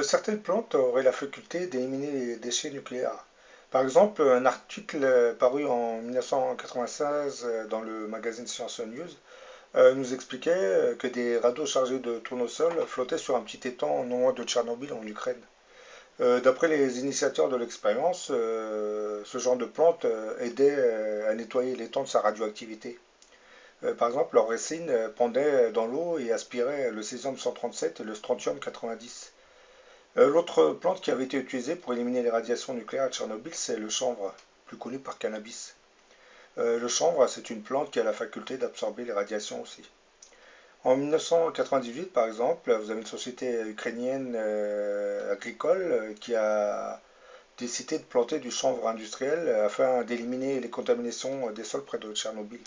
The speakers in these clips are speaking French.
Certaines plantes auraient la faculté d'éliminer les déchets nucléaires. Par exemple, un article paru en 1996 dans le magazine Science News nous expliquait que des radeaux chargés de tournesol flottaient sur un petit étang non loin de Tchernobyl en Ukraine. D'après les initiateurs de l'expérience, ce genre de plante aidait à nettoyer l'étang de sa radioactivité. Par exemple, leurs racines pendaient dans l'eau et aspiraient le césium-137 et le strontium 90. L'autre plante qui avait été utilisée pour éliminer les radiations nucléaires à Tchernobyl, c'est le chanvre, plus connu par cannabis. Le chanvre, c'est une plante qui a la faculté d'absorber les radiations aussi. En 1998, par exemple, vous avez une société ukrainienne agricole qui a décidé de planter du chanvre industriel afin d'éliminer les contaminations des sols près de Tchernobyl.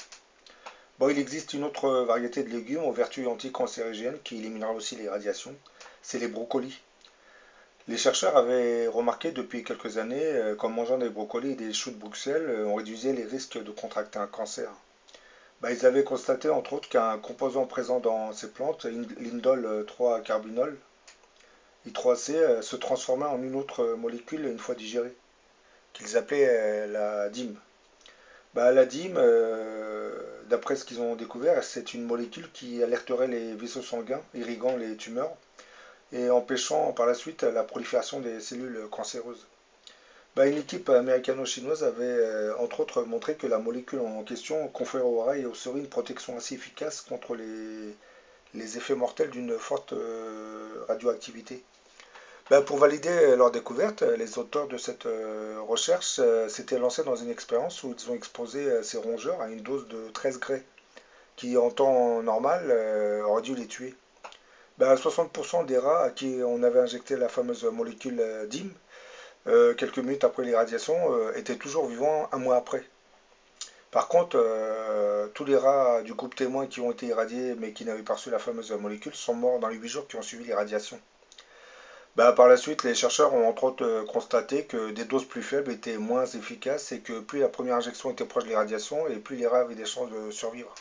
Bon, il existe une autre variété de légumes aux vertus anticancérigènes qui éliminera aussi les radiations, c'est les brocolis. Les chercheurs avaient remarqué depuis quelques années qu'en mangeant des brocolis et des choux de Bruxelles, on réduisait les risques de contracter un cancer. Bah, ils avaient constaté entre autres qu'un composant présent dans ces plantes, l'indole 3-carbinol, I3C, se transformait en une autre molécule une fois digérée, qu'ils appelaient la dime. Bah, la dime, d'après ce qu'ils ont découvert, c'est une molécule qui alerterait les vaisseaux sanguins, irriguant les tumeurs et empêchant par la suite la prolifération des cellules cancéreuses. Bah, une équipe américano-chinoise avait entre autres montré que la molécule en question conférerait aux souris une protection assez efficace contre les effets mortels d'une forte radioactivité. Bah, pour valider leur découverte, les auteurs de cette recherche s'étaient lancés dans une expérience où ils ont exposé ces rongeurs à une dose de 13 grès, qui en temps normal aurait dû les tuer. Bah, 60% des rats à qui on avait injecté la fameuse molécule DIM quelques minutes après l'irradiation, étaient toujours vivants un mois après. Par contre, tous les rats du groupe témoin qui ont été irradiés mais qui n'avaient pas reçu la fameuse molécule sont morts dans les 8 jours qui ont suivi l'irradiation. Bah, par la suite, les chercheurs ont entre autres constaté que des doses plus faibles étaient moins efficaces et que plus la première injection était proche de l'irradiation et plus les rats avaient des chances de survivre.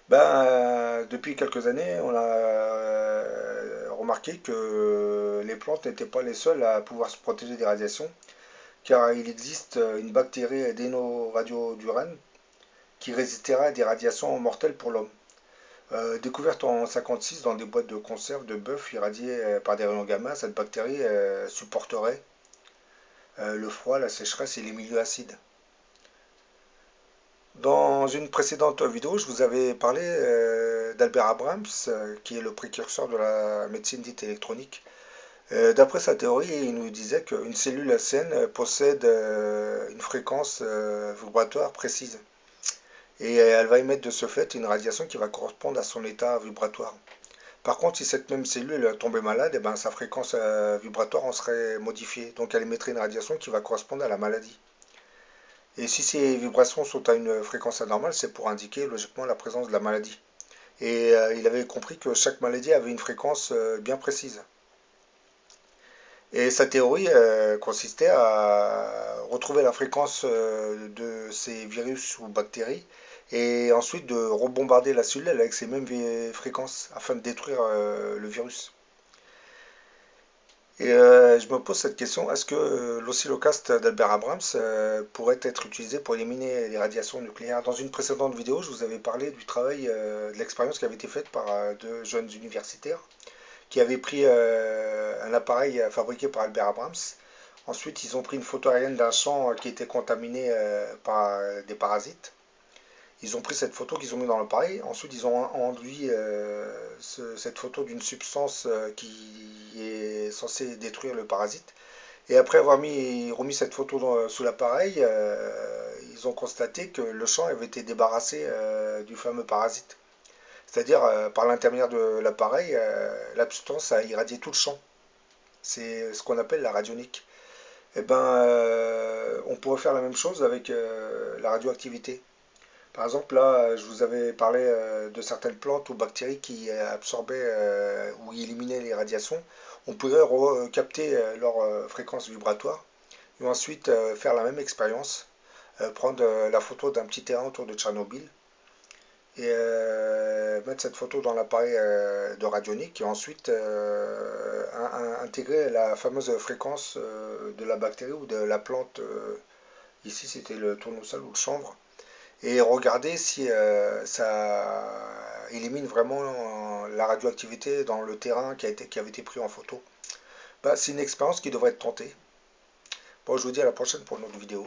Depuis quelques années, on a remarqué que les plantes n'étaient pas les seules à pouvoir se protéger des radiations car il existe une bactérie adénoradiodurane qui résistera à des radiations mortelles pour l'homme. Découverte en 1956 dans des boîtes de conserve de bœuf irradiées par des rayons gamma, cette bactérie supporterait le froid, la sécheresse et les milieux acides. Dans une précédente vidéo, je vous avais parlé d'Albert Abrams, qui est le précurseur de la médecine dite électronique. D'après sa théorie, il nous disait qu'une cellule saine possède une fréquence vibratoire précise. Et elle va émettre de ce fait une radiation qui va correspondre à son état vibratoire. Par contre, si cette même cellule tombait malade, eh ben, sa fréquence vibratoire en serait modifiée. Donc elle émettrait une radiation qui va correspondre à la maladie. Et si ces vibrations sont à une fréquence anormale, c'est pour indiquer logiquement la présence de la maladie. Et il avait compris que chaque maladie avait une fréquence bien précise. Et sa théorie consistait à retrouver la fréquence de ces virus ou bactéries et ensuite de rebombarder la cellule avec ces mêmes fréquences afin de détruire le virus. Et je me pose cette question, est-ce que l'oscillocast d'Albert Abrams pourrait être utilisé pour éliminer les radiations nucléaires? Dans une précédente vidéo, je vous avais parlé du travail, de l'expérience qui avait été faite par deux jeunes universitaires qui avaient pris un appareil fabriqué par Albert Abrams. Ensuite, ils ont pris une photo aérienne d'un champ qui était contaminé par des parasites. Ils ont pris cette photo qu'ils ont mis dans l'appareil. Ensuite, ils ont enduit cette photo d'une substance qui est censée détruire le parasite. Et après avoir remis cette photo sous l'appareil, ils ont constaté que le champ avait été débarrassé du fameux parasite. C'est-à-dire, par l'intermédiaire de l'appareil, la substance a irradié tout le champ. C'est ce qu'on appelle la radionique. Eh ben, on pourrait faire la même chose avec la radioactivité. Par exemple, là, je vous avais parlé de certaines plantes ou bactéries qui absorbaient ou éliminaient les radiations. On pourrait capter leur fréquence vibratoire et ensuite faire la même expérience, prendre la photo d'un petit terrain autour de Tchernobyl et mettre cette photo dans l'appareil de radionique et ensuite intégrer la fameuse fréquence de la bactérie ou de la plante. Ici, c'était le tournesol ou le chanvre. Et regarder si ça élimine vraiment la radioactivité dans le terrain qui avait été pris en photo. Bah, c'est une expérience qui devrait être tentée. Bon, je vous dis à la prochaine pour une autre vidéo.